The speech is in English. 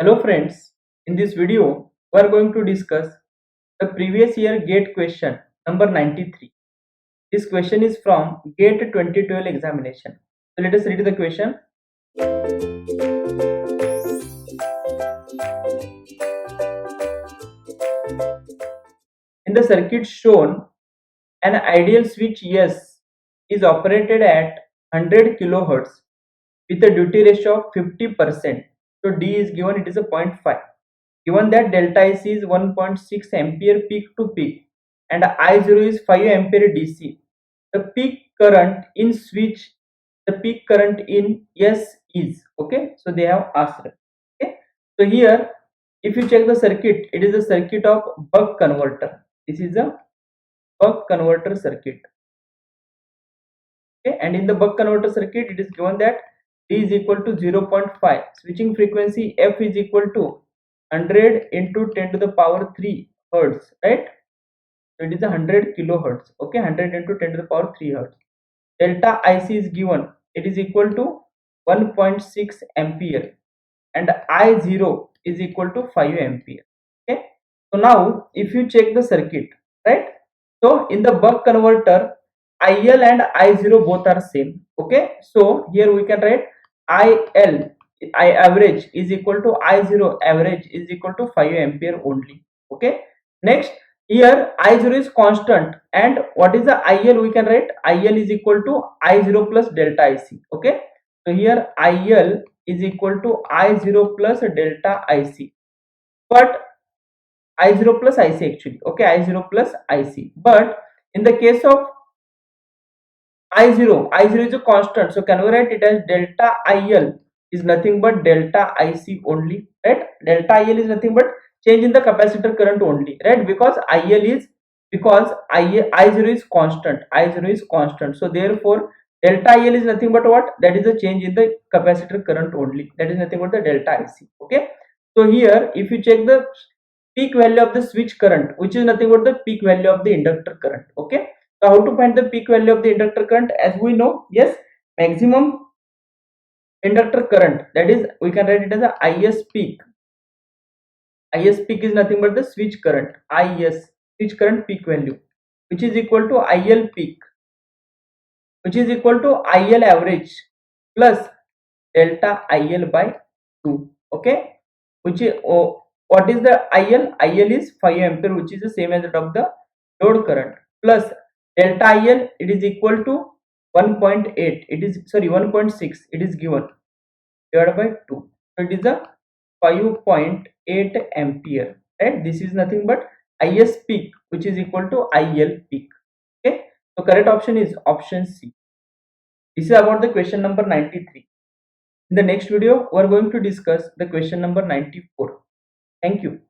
Hello friends, in this video we are going to discuss the previous year GATE question number 93. This question is from GATE 2012 examination. So let us read the question. In the circuit shown, an ideal switch S is operated at 100 kHz with a duty ratio of 50%. So D is given, it is a 0.5. Given that delta IC is 1.6 ampere peak to peak and I0 is 5 ampere DC, the peak current in switch, the peak current in S is, okay, so they have asked, okay. So here if you check the circuit, it is a circuit of buck converter. This is a buck converter circuit, okay, and in the buck converter circuit it is given that D is equal to 0.5, switching frequency F is equal to 100 into 10 to the power 3 hertz, right? So it is 100 kilohertz, okay, 100 into 10 to the power 3 hertz. Delta IC is given, it is equal to 1.6 ampere and I0 is equal to 5 ampere, okay. So now if you check the circuit, right, so in the buck converter IL and I0 both are same, okay. So here we can write IL, I average is equal to I0 average is equal to 5 ampere only, okay. Next, here I0 is constant and what is the IL, we can write IL is equal to I0 plus delta IC, okay. So here IL is equal to I0 plus delta IC, but I0 plus IC actually, okay, I0 plus IC, but in the case of I0 is a constant, so can we write it as delta IL is nothing but delta IC only, right? Delta IL is nothing but change in the capacitor current only, right? Because I0 is constant, I0 is constant, so therefore delta IL is nothing but what? That is a change in the capacitor current only, that is nothing but the delta IC, okay? So here if you check the peak value of the switch current, which is nothing but the peak value of the inductor current, okay. So how to find the peak value of the inductor current? As we know, yes, maximum inductor current, that is we can write it as a IS peak. IS peak is nothing but the switch current, IS switch current peak value, which is equal to IL peak, which is equal to IL average plus delta IL by 2, okay. Which is what is the IL? IL is 5 ampere, which is the same as that of the load current, plus delta IL, it is equal to 1.8, it is 1.6, it is given, divided by 2, so it is a 5.8 ampere, right? This is nothing but IS peak, which is equal to IL peak, okay. So correct option is option C. This is about the question number 93. In the next video we are going to discuss the question number 94. Thank you.